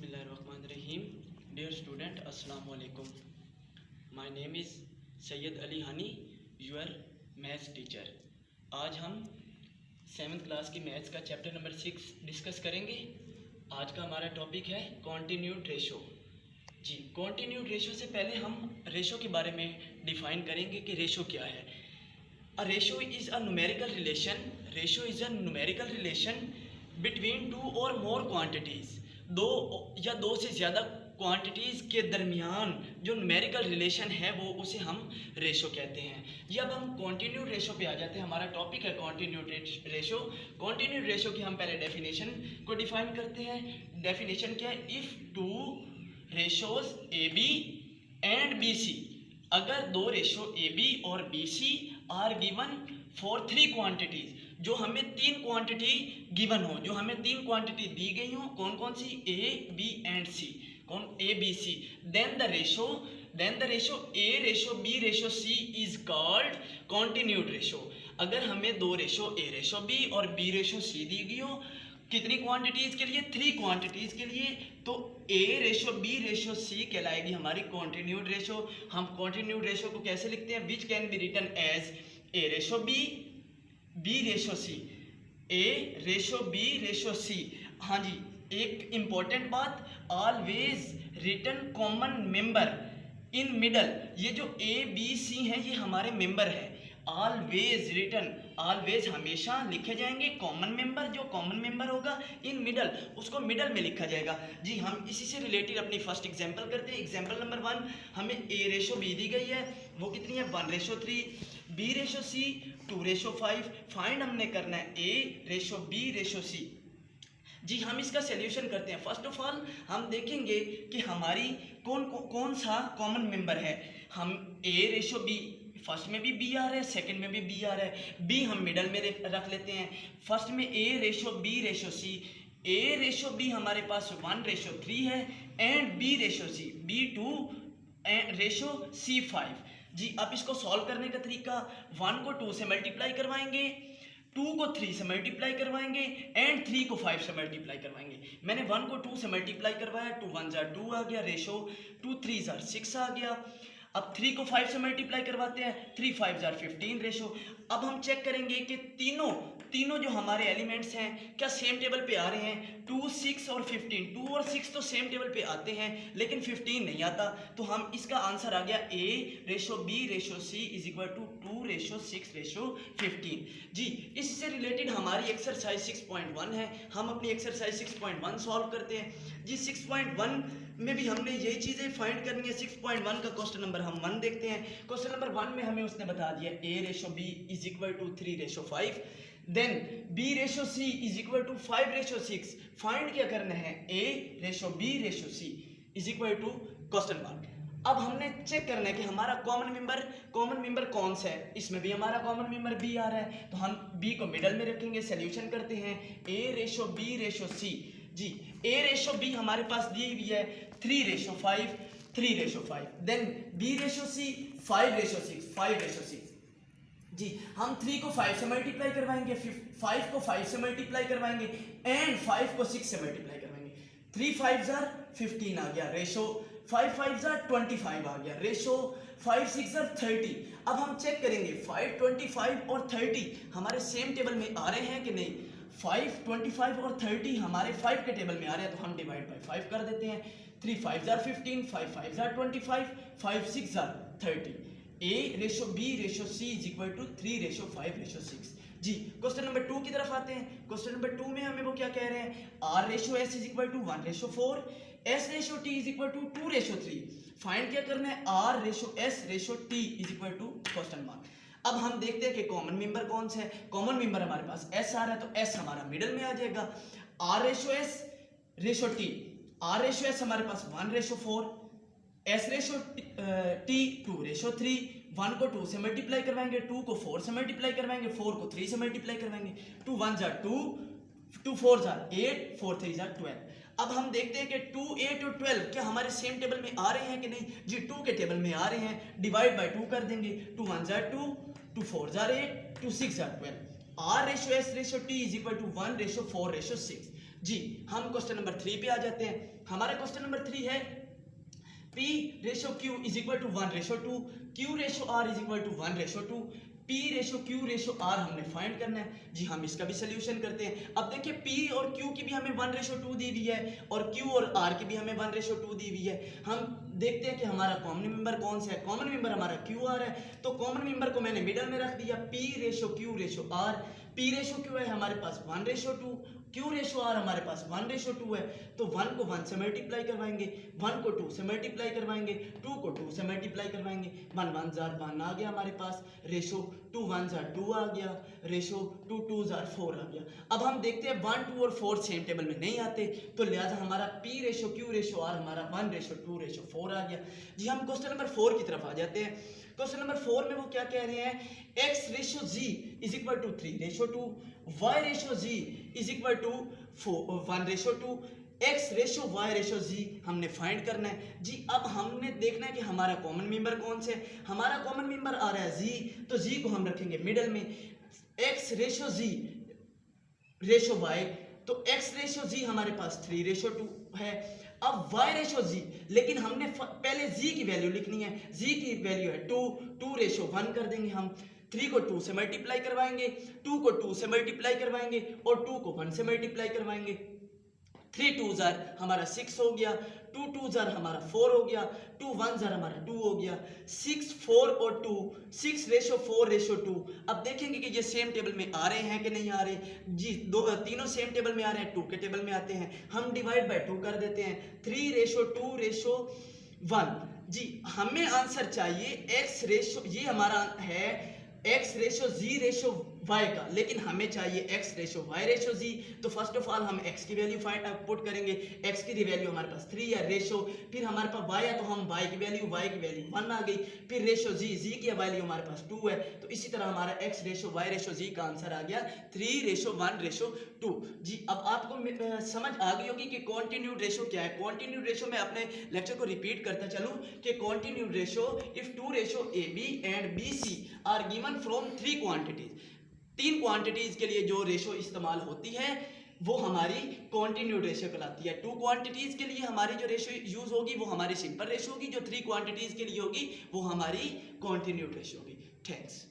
Bismillahirrahmanirrahim. Dear student, Assalamu alaikum. My name is Sayyid Ali Hani, your maths teacher. आज हम 7th class की maths का chapter number 6 discuss करेंगे। आज का हमारा टॉपिक है कॉन्टिन्यूड रेशो। जी, कॉन्टिन्यूड रेशो से पहले हम रेशो के बारे में डिफाइन करेंगे कि रेशो क्या है। A ratio is a numerical relation. Ratio is a numerical relation between two or more quantities. दो या दो से ज़्यादा क्वांटिटीज़ के दरमियान जो न्यूमेरिकल रिलेशन है वो उसे हम रेशो कहते हैं। ये अब हम कॉन्टिन्यूड रेशो पे आ जाते हैं। हमारा टॉपिक है कॉन्टिन्यूड रेशो। कॉन्टिन्यूड रेशो की हम पहले डेफिनेशन को डिफाइन करते हैं। डेफिनेशन क्या है? If two ratios A B and B C, अगर दो रेशो ए बी और B C are given for three quantities, जो हमें तीन क्वांटिटी गिवन हो, जो हमें तीन क्वांटिटी दी गई हो, कौन कौन सी? ए बी एंड सी, कौन? A B C. Then the ratio A ratio B ratio C is called continued ratio. अगर हमें दो रेशो ए रेशो बी और बी रेशो सी दी गई हो, कितनी क्वांटिटीज़ के लिए? थ्री क्वांटिटीज़ के लिए, तो A ratio B ratio C कहलाएगी हमारी कॉन्टिन्यूड रेशो। हम कॉन्टिन्यूड रेशो को कैसे लिखते हैं? Which can be written as A ratio B ratio C, A ratio B ratio C. हाँ जी, एक इम्पॉर्टेंट बात, always written common member in middle. ये जो ए बी सी हैं ये हमारे मेंबर है। ऑलवेज रिटन, ऑलवेज हमेशा लिखे जाएंगे कॉमन मेंबर, जो कॉमन मेंबर होगा इन मिडल, उसको मिडल में लिखा जाएगा। जी, हम इसी से रिलेटेड अपनी फर्स्ट एग्जांपल करते हैं। एग्जांपल नंबर 1, हमें ए रेशो बी दी गई है, वो कितनी है? 1:3, बी रेशो सी 2:5। फाइंड हमने करना है ए रेशो बी रेशो सी। जी, हम इसका सॉल्यूशन करते हैं। फर्स्ट ऑफ ऑल हम देखेंगे कि हमारी कौन सा कॉमन मेंबर है। हम ए रेशो बी, फर्स्ट में भी बी आ रहा है, सेकंड में भी बी आ रहा है, बी हम मिडल में रख लेते हैं। फर्स्ट में A ratio B ratio C, A ratio B हमारे पास 1:3 है and B ratio C B2 ratio C5। जी, अब इसको सॉल्व करने का तरीका, 1 को 2 से मल्टीप्लाई करवाएंगे, 2 को 3 से मल्टीप्लाई करवाएंगे एंड 3 को 5 से मल्टीप्लाई करवाएंगे। मैंने 1 को 2 से मल्टीप्लाई करवाया, 2 1 जार 2 आ गया रेशो, 2 3 जार 6 आ गया। अब 3 को 5 से मल्टीप्लाई करवाते हैं, 3 5 जार 15 रेशो। अब हम चेक करेंगे कि तीनों जो हमारे एलिमेंट्स हैं क्या सेम टेबल पे आ रहे हैं। 2 6 और 15, 2 और 6 तो सेम टेबल पे आते हैं लेकिन 15 नहीं आता, तो हम इसका आंसर आ गया A ratio B ratio C is equal to 2 ratio 6 ratio 15। जी, इससे रिलेटेड हमारी एक्सरसाइज 6.1 है। हम अपनी एक्सरसाइज 6.1 सॉल्व करते हैं। जी, 6.1 में भी हमने यही चीज़ें फाइंड करनी है। 6.1 का क्वेश्चन नंबर हम 1 देखते हैं। क्वेश्चन नंबर 1 में हमें उसने बता दिया A ratio B is equal to 3:5, then B ratio C is equal to 5:6। Find क्या करना है? A ratio B ratio C is equal to question mark. अब हमने चेक करना है कि हमारा कॉमन मेंबर कौन सा है। इसमें भी हमारा कॉमन मेंबर बी आ रहा है, तो हम बी को मिडल में रखेंगे। सॉल्यूशन करते हैं, ए रेशो बी रेशो सी। जी, ए रेशो बी हमारे पास दी हुई है 3:5, देन बी रेशो सी 5:6। जी, हम 3 को 5 से मल्टीप्लाई करवाएंगे, 5 को 5 से मल्टीप्लाई करवाएंगे एंड 5 को 6 से मल्टीप्लाई करवाएंगे। 3 5 जार 15 आ गया रेशो, 5 5 जार 25 आ गया रेशो, 5 6 जार 30। अब हम चेक करेंगे 5 25 और 30 हमारे सेम टेबल में आ रहे हैं कि नहीं। 5 25 और 30 हमारे 5 के टेबल में आ रहे हैं, तो हम डिवाइड बाय 5 कर देते हैं। 3 5 जार 15, 5 5 जार 25, 5 6 जार 30। A ratio B ratio C is equal to 3:5:6। जी, क्वेश्चन नंबर 2 की तरफ आते हैं। क्वेश्चन नंबर 2 में हमें वो क्या कह रहे हैं? R ratio S is equal to 1:4, S ratio T is equal to 2:3। Find क्या करना है? R ratio S ratio T is equal to question mark. अब हम देखते हैं कि कॉमन मेंबर कौन सा है। कॉमन मेंबर हमारे पास एस आ रहा है, तो एस हमारा मिडल में आ जाएगा। R ratio S ratio T, R ratio S हमारे पास 1:4, एस रेशो टी 2:3। 1 को 2 से मल्टीप्लाई करवाएंगे, 2 को 4 से मल्टीप्लाई करवाएंगे, 4 को 3 से मल्टीप्लाई करवाएंगे। 2 1 जार 2, 2 4 जार 8, 4 3 जार 12। अब हम देखते हैं कि 2 8 और 12 क्या हमारे सेम टेबल में आ रहे हैं कि नहीं। जी, 2 के टेबल में आ रहे हैं, डिवाइड बाय 2 कर देंगे। 2 1 जार 2, 2 4 जार 8, 2 6 जार 12। R ratio S ratio T is equal to 1:4:6। जी हम क्वेश्चन नंबर 3 पे आ जाते हैं। हमारा क्वेश्चन नंबर 3 है P ratio Q is equal to 1:2, Q ratio R is equal to 1:2, P ratio Q ratio R हमने फाइंड करना है। जी हम इसका भी सोल्यूशन करते हैं। अब देखिए P और Q की भी हमें 1:2 दी हुई है और Q और R की भी हमें 1:2 दी हुई है। हम देखते हैं कि हमारा कॉमन मेंबर कौन सा है। कॉमन मेंबर हमारा QR है, तो कॉमन मेंबर को मैंने मिडल में रख दिया। P ratio Q ratio R, P ratio Q है हमारे पास 1:2, Q रेशो R हमारे पास 1:2 है, तो 1 को 1 से मल्टीप्लाई करवाएंगे, 1 को 2 से मल्टीप्लाई करवाएंगे, 2 को 2 से मल्टीप्लाई करवाएंगे। 1 1 जार 1 आ गया हमारे पास, रेशो 2 1 जार 2 आ गया, रेशो 2 2 जार 4 आ गया। अब हम देखते हैं 1 2 और 4 सेम टेबल में नहीं आते, तो लिहाजा हमारा P ratio Q ratio R हमारा 1:2 रेशो 4 आ गया। जी हम क्वेश्चन नंबर 4 की तरफ आ जाते हैं। क्वेश्चन नंबर 4 में वो क्या कह रहे हैं, x ratio g is equal to 3:2, y ratio g is equal to 1:2, x ratio y ratio g हमने फाइंड करना है। जी अब हमने देखना है कि हमारा कॉमन मेंबर कौन से। हमारा कॉमन मेंबर आ रहा है g, तो g को हम रखेंगे मिडल में। x ratio g ratio y, तो x रेशो g हमारे पास 3:2 है। अब y रेशो g, लेकिन हमने पहले g की वैल्यू लिखनी है। g की वैल्यू है 2, 2:1 कर देंगे हम। 3 को 2 से मल्टीप्लाई करवाएंगे, 2 को 2 से मल्टीप्लाई करवाएंगे और 2 को 1 से मल्टीप्लाई करवाएंगे। 3 2 जार हमारा 6 हो गया, 2 2 जार हमारा 4 हो गया, 2 1 जार हमारा 2 हो गया। 6 4 और 2, 6 रेशो 4 रेशो 2। अब देखेंगे कि ये सेम टेबल में आ रहे हैं कि नहीं आ रहे। जी तीनों सेम टेबल में आ रहे हैं, 2 के टेबल में आते हैं। हम डिवाइड बाय 2 कर देते हैं, 3:2:1। जी हमें आंसर चाहिए x रेशो, ये हमारा है x ratio g ratio y का, लेकिन हमें चाहिए x ratio y ratio g। तो फर्स्ट ऑफ ऑल हम x की वैल्यू पुट करेंगे। x की वैल्यू हमारे पास 3 है, रेशो, फिर हमारे पास y है तो हम y की वैल्यू 1 आ गई, फिर रेशो g की वैल्यू हमारे पास 2 है, तो इसी तरह हमारा x ratio y ratio g का आंसर आ गया 3:1:2। जी अब आपको समझ आ गई होगी कि कॉन्टिन्यूड रेशो क्या है। कॉन्टिन्यूड रेशो में अपने लेक्चर को रिपीट करता चलूं कि continued ratio if 2 ratio AB and BC are given from 3 quantities, 3 quantities के लिए जो रेशो इस्तेमाल होती है वो हमारी कॉन्टिन्यूड रेशो कहलाती है। 2 क्वांटिटीज के लिए हमारी जो रेशो यूज होगी वो हमारी सिंपल रेशो होगी, जो 3 क्वांटिटीज के लिए होगी वो हमारी कॉन्टिन्यूड रेशो होगी। थैंक्स।